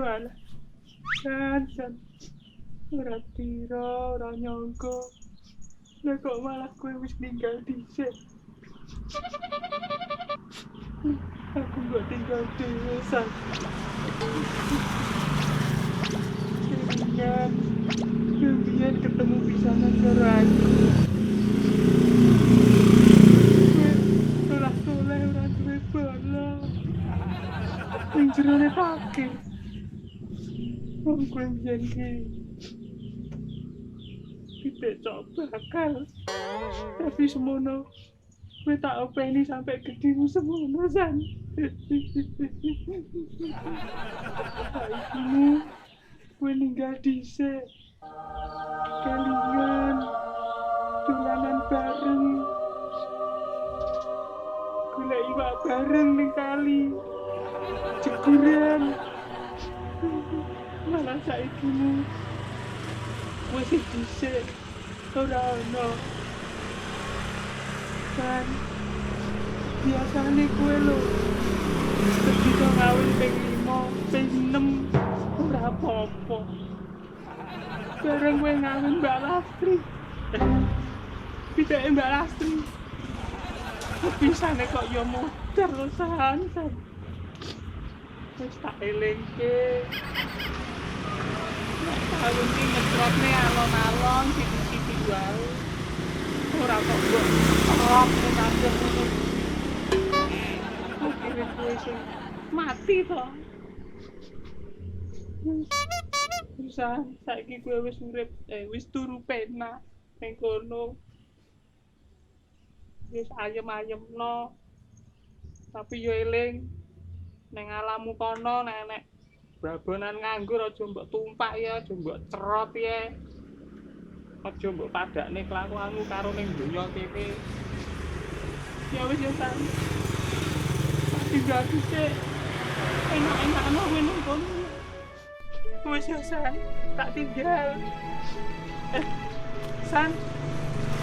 Walah. San. Ora kira, ora nyangka. Lah kok malah kowe wis ninggal dhisik. Aku gak tinggal dhewe, San. Kemudian ketemu pisanan karo aku. Ora soleh, ora duwe bala. Ning jerone pakir. Wong kowe mbiyen ki pitik cok bakal. Tapi semono kowe tak openi sampai gedhimu semono, San. Saikimu kowe ninggal dhisik. Kelingan dolanan bareng. Golek iwak bareng ning kali. Jeguran. Malah saikimu wis dhisik ora ono. Kan biasane kowe lho bisa ngawin ping 5, ping 6 ora apa-apa. Bareng kowe ngawin Mbak Lastri. Pitike Mbak Lastri. Pisane kok ya modar lho, San. Wis tak elingke. Tahun ini ngetrotne alon-alon sithik-sithik wae. Ora kok mbok rok kabeh ngono. Akhire kowe sing mati to. Bisa saiki kowe wis urip, wis turu penak ning kono. Wis ayem-ayemno. Tapi yo eling ning alammu kono nek babonan nganggur aja mbok tumpak ya, aja mbok cerot ya. Aja mbok padakne kelakuanmu karo ning donya kene. Ya wis yo San. Tinggal dhisik. Enak-enakno kowe ning kono. Wis yo San, tak tinggal. San,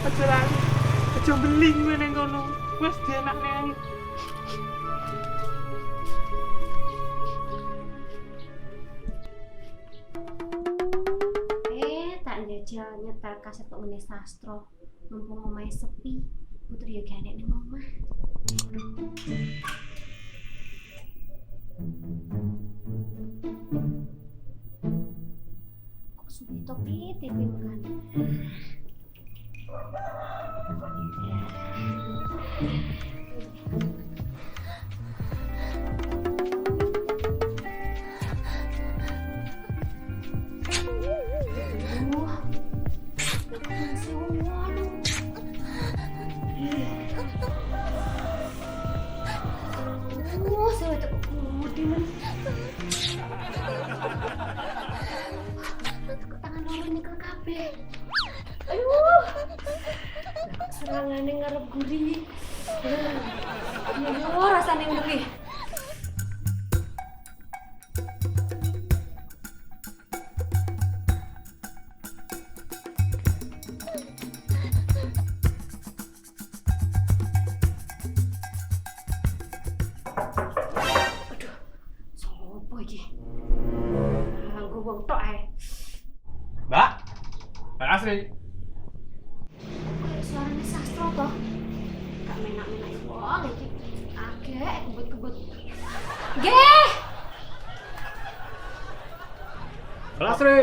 aja beling kowe ning kono. Wis dienakne. Jajal nyetel kaset kok ngene sastro mumpung omahe sepi putri yo gak ning omah. Kok suwi to TV makan. Serangane ngarep guri. Yo rasane ngono ki. Aduh, sopo iki? Nganggo wong tok ae. Mbak Asri. Suarane sastro toh. Gak menak-menak wong iki. Agek kebut-kebut. Nggih. Mbak Asri.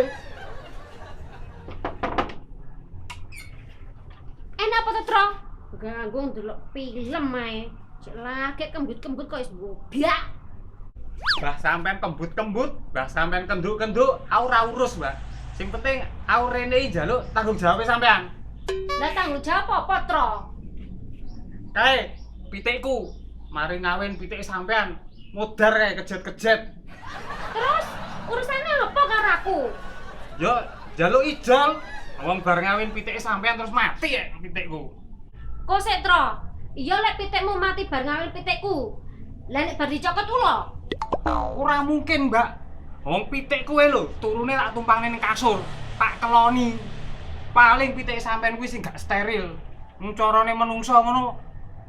Enak apa to, Tro? Ganggu ndelok film ae. Cek lagi kembut-kembut kok wis bobiak. Mbah sampean kembut-kembut, mbah sampean kenduk-kenduk, ora urus, Mbak. Sing penting aurene njaluk tanggung jawab sampean. Lah tanggung jawab apa, Tro? Kae pitikku, mari ngawin pitik sampean, modar kae kejet-kejet. Terus urusannya apa karo aku? Yo, njaluk ijol. Wong bar ngawin pitik sampean terus mati ya pitikku. Kok sik, Tro? Iya lek pitikmu mati bar ngawin pitikku. Lah nek bar dicokot ulo? Ora mungkin, Mbak. Wong pitik kowe lho, turune tak tumpangne ning kasur, tak keloni. Paling pitik sampean kuwi sing gak steril. Mung carane menungso ngono,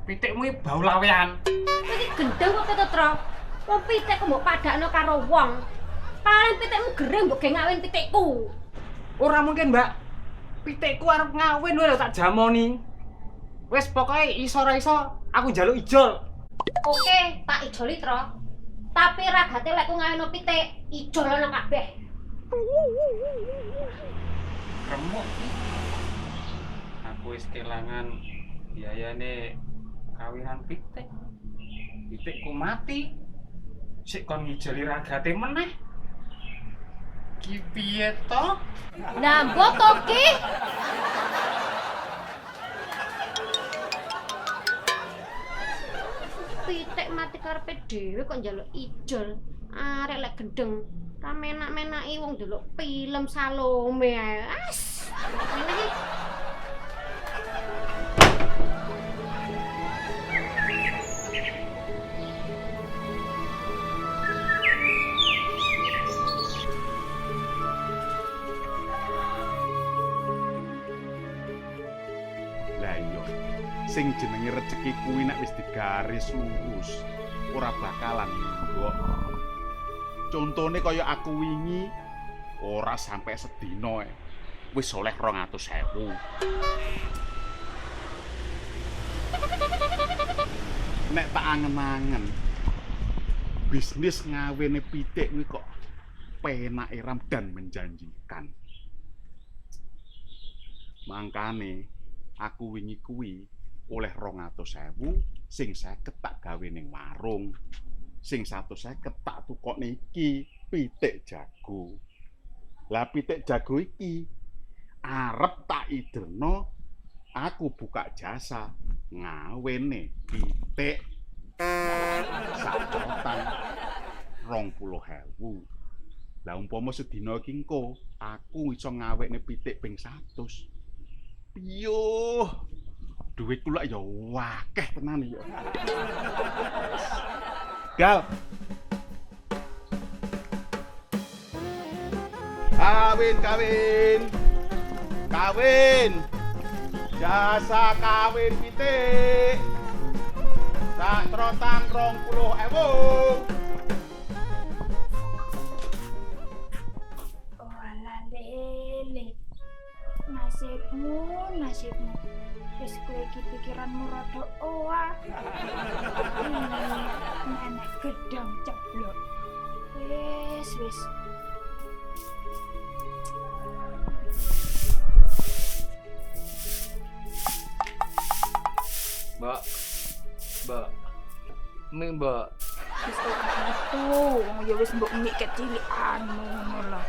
pitikmu iki bau lawean. Iki gendeng kok to, Tro. Wong pitik kok mbok padakno karo wong. Paling pitikmu gereng mbok ge ngawin pitikku. Ora mungkin, Mbak. Pitikku arep ngawin wae lho tak jamoni. Wis pokoke iso ora iso aku njaluk ijol. Oke, tak ijoli, Tro. Tapi ragate lek ku ngawino pitik, ijolono kabeh. Remuk. Aku wis kelangan biayane kawinan pitik. Pitikku mati. Sik kon ngijoli ragate meneh. Ki piye to? Lah mbok to ki? Pitik mati karepe dhewe kok njaluk ijol. Arek lek gendeng, ra menak-menaki wong ndelok film Salome ae. As. Ngene iki. Lah iya, sing jenenge rezeki kuwi nek wis digaris lurus, ora bakalan mbok. Contone kaya aku wingi, ora sampai sedina wis oleh 200.000. Nek tak angen-angen, bisnis ngawene pitik kuwi kok penake ram dan menjanjikan. Mangkane aku wingi kuwi oleh 200.000 sing 50 tak gawe ning warung, sing 150 tak tukokne iki pitik jago. Lah pitik jago iki arep tak iderno aku buka jasa ngawene pitik sak trotan 20.000. Lah umpama sedina iki engko aku iso ngawekne pitik ping 100. Yo, duitku lak ya wakeh tenan ya. Gal. Kawin, kawin. Kawin. Jasa kawin pitik. Sak trotan 20.000. Walah lele. Nasibmu. Wis kowe iki pikiranmu rada owah. Nenek gedang ceblok. Wis. Mbak. Mbak. Wis kok metu, wong ya wis mbok mik kecilikan ngono lho.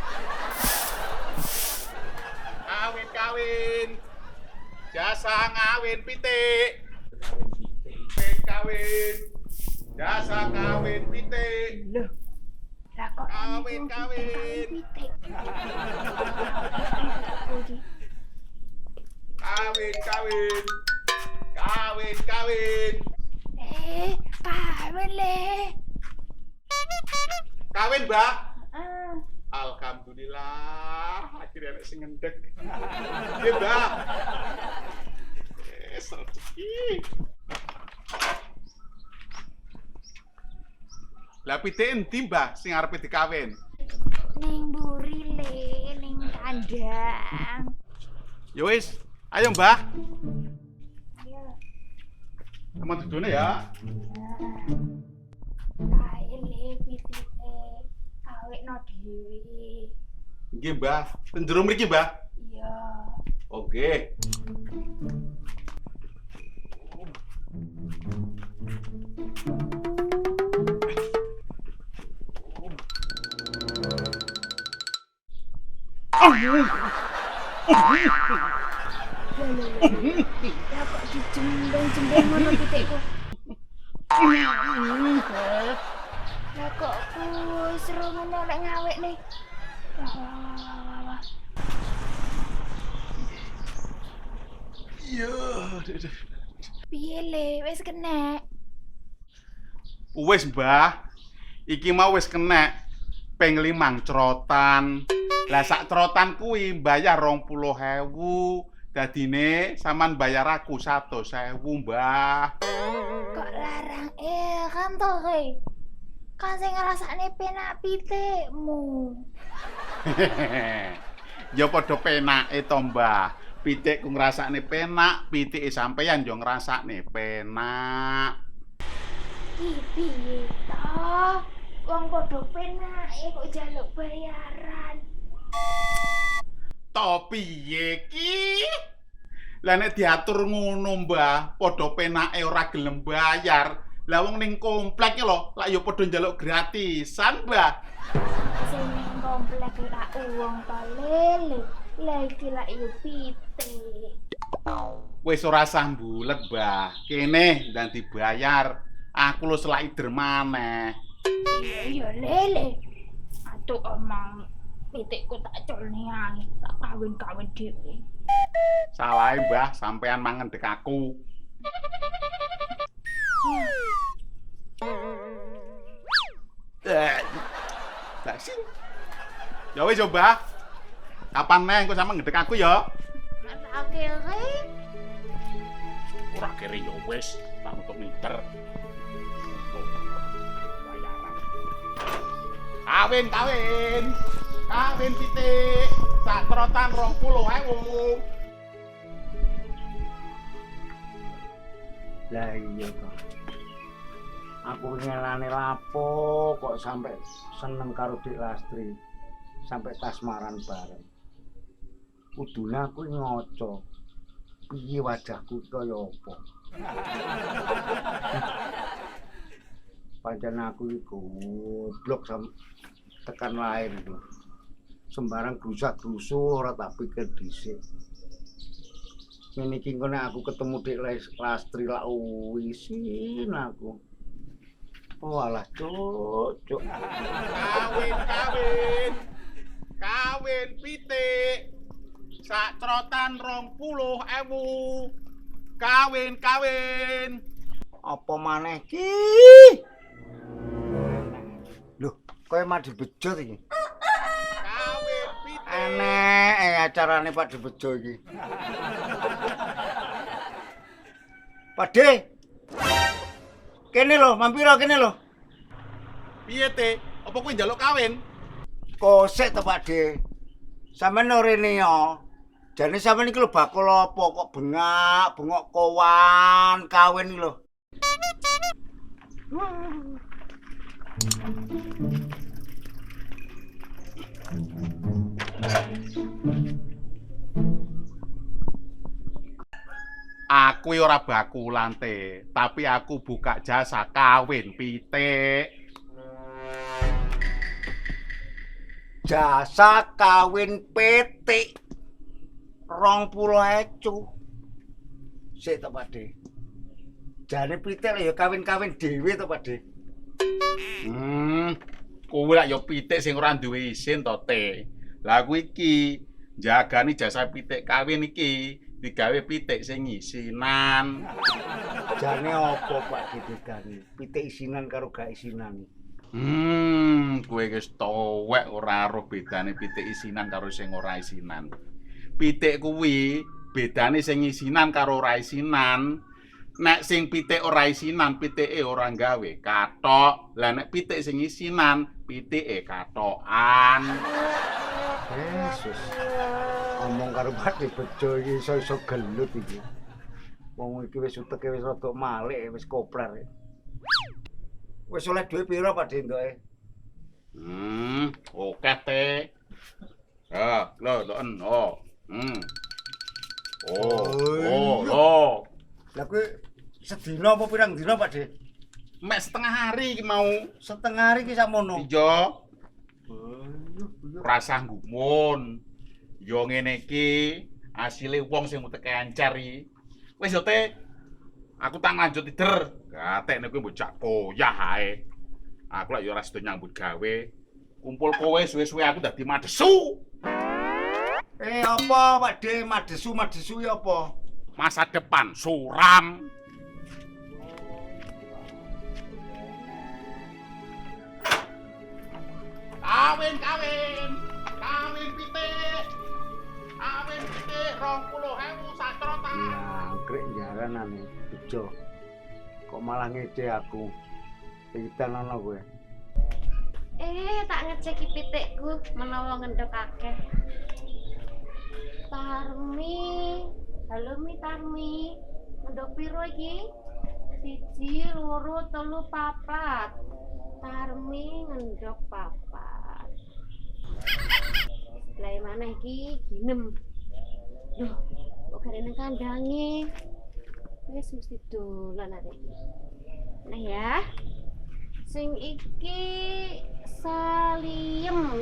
Kawin. Jasa ngawin pitik. Kawin. Jasa kawin pitik. Lho. Lah kok Kawin. pitik. Kawin. Kawin, Kawin le. Kawin, Mbak. Ah, Alhamdulillah, akhirnya ada sing ngendek. Iya, Mbak. Rezeki. Lah pitik endi, Mbak, sing arepe dikawin? ning mburi le, ning kandang. Ya wis, ayo, Mbak. Ayo. Teman dudune ya. Kae le pitike. Awekno dhewe. Nggih, Mbak. Ten jero mriki, Mbak. Iya. Oke. Lah kok dijembeng-jembeng ngono pitikku. Lah kok seru ngono lek ngawek nih. Wah. Iya. Piye le, wis kena. Wis, Mbah. Iki mau wis kenek ping 5 trotan. Lah sak trotan kuwi bayar 20.000. Dadine sampean bayar aku 100.000, Mbah. Kok larang kan to kowe. Kan sing ngrasakne penak pitikmu. Ya padha penake to, Mbah. Pitikku ngrasakne penak, pitike sampeyan yo ngrasakne penak. Piye to? Wong padha penake kok njaluk bayaran. To piye ki? Lah nek diatur ngono, Mbah, padha penake ora gelem bayar. Lah wong ning komplek ki lho, lak yo padha njaluk gratisan, Mbah. Sing ning komplek lak wong to lele. Lah iki lak yo pitik. Wis ora sambulet, Mbah. Kene ndang dibayar. Aku lho selaki dermane. Iya lele. Atuh omong pitikku tak culne ae, tak kawin-kawin dhewe. Salahe, Mbah, sampean mangendhek aku. Lah sing. Ya wis, Mbah. Kapan neh engko sampe ngedek aku ya? Akhire Ora kere ya wis, tak untuk meter. Bayaran. Kawin. Kawin pitik. Sak trotan 20.000. Lah iya toh. Aku ngelane lapo kok sampai seneng karo Dik Lastri. Sampai kasmaran bareng. Kudune aku ngoco. Piye wajahku kaya apa? Pancen aku iki goblok tekan lahir lho. Sembarang grusak-grusu ora tak pikir dhisik. Ngene iki engko nek aku ketemu Dik Lastri lak wisin aku. Oh alah cuk. Kawin pitik. Sak trotan 20.000. Kawin. Apa maneh ki? Loh, kowe mah dibejot iki. Kawin pitik. Enek acarane Pak Dibejo iki. Pakde. Kene lho, mampira kene lho. Piye, Te? Apa kowe njaluk kawin? Kosek to Pakde. Sampeyan rene yo. Jane sampeyan iki lho bakul apa kok bengok kowan kawin lho. Aku ora bakulan, Te, tapi aku buka jasa kawin pitik. Jasa kawin pitik 20.000. Sik to Pakde. Jane pitik ya kawin-kawin dhewe to Pakde. Kowe lak ya pitik sing ora duwe isin to, Te. Lah kuwi iki jagani jasa pitik kawin iki digawe pitik sing isinan. Jane apa Pak digani? Pitik isinan karo gak isinan. Kowe wis tuwek ora roh bedane pitik isinan karo sing ora isinan. Pitik kuwi bedane sing isinan karo ora isinan. Nek sing pitik ora isinan, pitike ora gawe kathok. Lah nek pitik sing isinan, pitike kathokan. Yesus. Ngomong karo Pak Dibejo iki iso gelut iki. Wong iki wis uteke wis rada malik, wis kopler. Wis oleh duwe pira Pak Dendoke? Oke, Te. Lho, loen. Oh. Lah kuwi sedina apa pirang dina Pak De? Mek setengah hari iki mau. Setengah hari ki sakmono. Iya. Rasah gumun. Yo ngene iki asile wong sing muteke ancar iki. Wis yo, Te. Aku tak lanjut tider. Gatekne kuwi mbok jak poyah ae. Aku lak yo ora sedo nyambut gawe. Kumpul kowe suwe-suwe aku dadi madesu. Apa Pak De? Madesu ya apa? Masa depan suram. Kawin pitik. Kawin pitik 20.000 sak trotan. Angkrek jaranane Bejo. Kok malah ngece aku. Pitan ana kowe. Tak ngeceki pitikku menawa ngendhok akeh. Tarmi. Halo Mi Tarmi. Ngendhok piro iki? 1, 2, 3, 4. Tarmi ngendhok 4. Sebelah mana iki? Ginem. Loh, kok gak nang kandange? Wis mesti dolan arek iki. Nah ya. Sing iki Saliem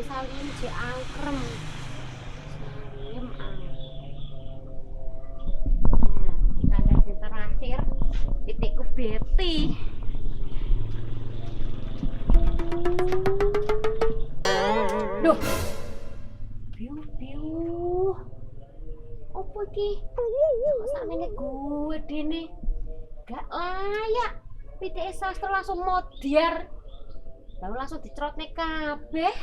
di angkrem. Saliem Nah, kandang yang terakhir titikku Betty. Duh. Biu. Opo iki? Kok sakmene gue dene. Gak layak. Pitike sastra langsung modiar. Lalu langsung dicerotne kabeh.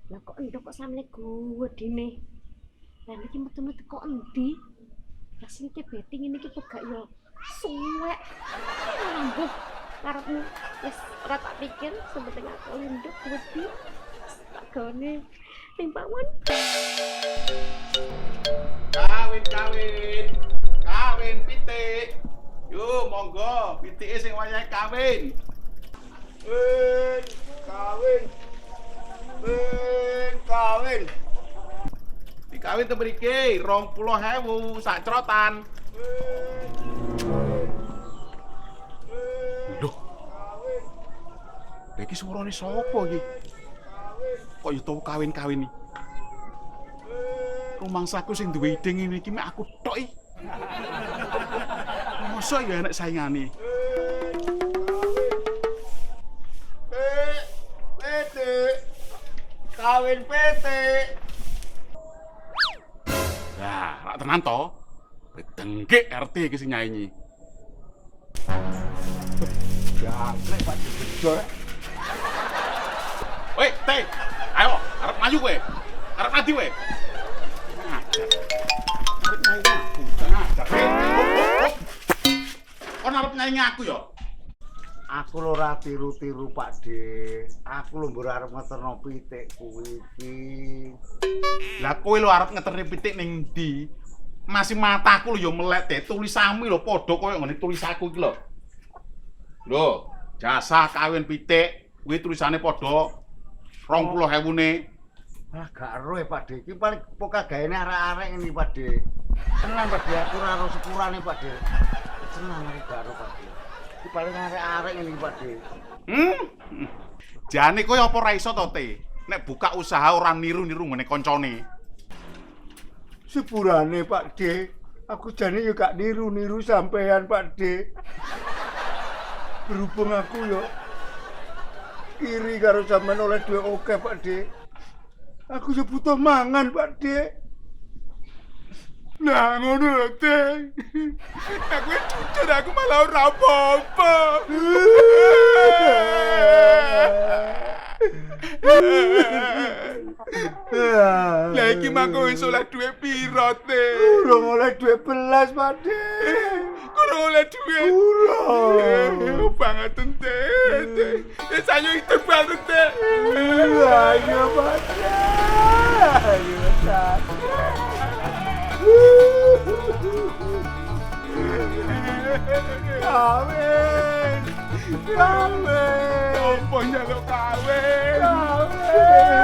Lah kok endok kok sampe gue dene. Lah iki metu-metu kok endi? Lah sing iki Betty ngene iki kok gak yo suwek. Ambuh karepmu wis ora tak pikir sebenting aku endok wedi. Tak gone timpawon. Kawin pitik. Yo monggo, pitike sing wayahe kawin. Kawin. Dikawin te mriki 20.000 sak cerotan. Loh. Iki suarane sapa iki? Kok yo tau kawin-kawin iki? Rumangsaku sing duwe ide ngene iki mek aku tok iki. Mosok ya enek saingane. Kawin pitik. Lah, rak tenan to. Dengkek RT iki sing nyanyi. Jangkrik Pak Bejo. Woi, Teh. Ayo, arep maju kowe. Arep maju kowe. Arep nyanyi aku. Kon arep nyanyi aku ya? Aku lho ora tiru-tiru Pak De. Aku lho mbok arep ngeterno pitik kuwi iki. Lah kowe lho arep ngeterni pitik ning ndi? Masih mataku lho ya melek Teh. Tulisanmu lho padha koyo ngene tulisanku iki lho. Lho, jasa kawin pitik kuwi tulisane padha 20.000-ne. Ah gak ero Pak De. Iki paling pokagaene arek-arek ngene Pak De. Tenan Pak De, aku ora ero sepurane Pak De. Tenan aku gak ero Pak De. Iki paling arek-arek ngene Pak De. Jane kowe apa ora iso to, Te? Nek buka usaha ora niru-niru ngene koncone. Sepurane Pak De. Aku jane yo gak niru-niru sampean Pak De. Berhubung aku yo iri karo sampean oleh duwe oke Pak De. Aku yo butuh mangan Pak De. Nah ngono lho Teh. Aku jujur aku malah ora apa-apa. Lah iki mangko wis oleh duwe piro Teh? Urung oleh duwe belas Pak De. Kurang oleh duwe. Urung. Banget Teh. Wis ayo hidup banget Teh. Ayo Pak De. Ayo Pak. Kawin. Apa nyaluk kawin? Kawin.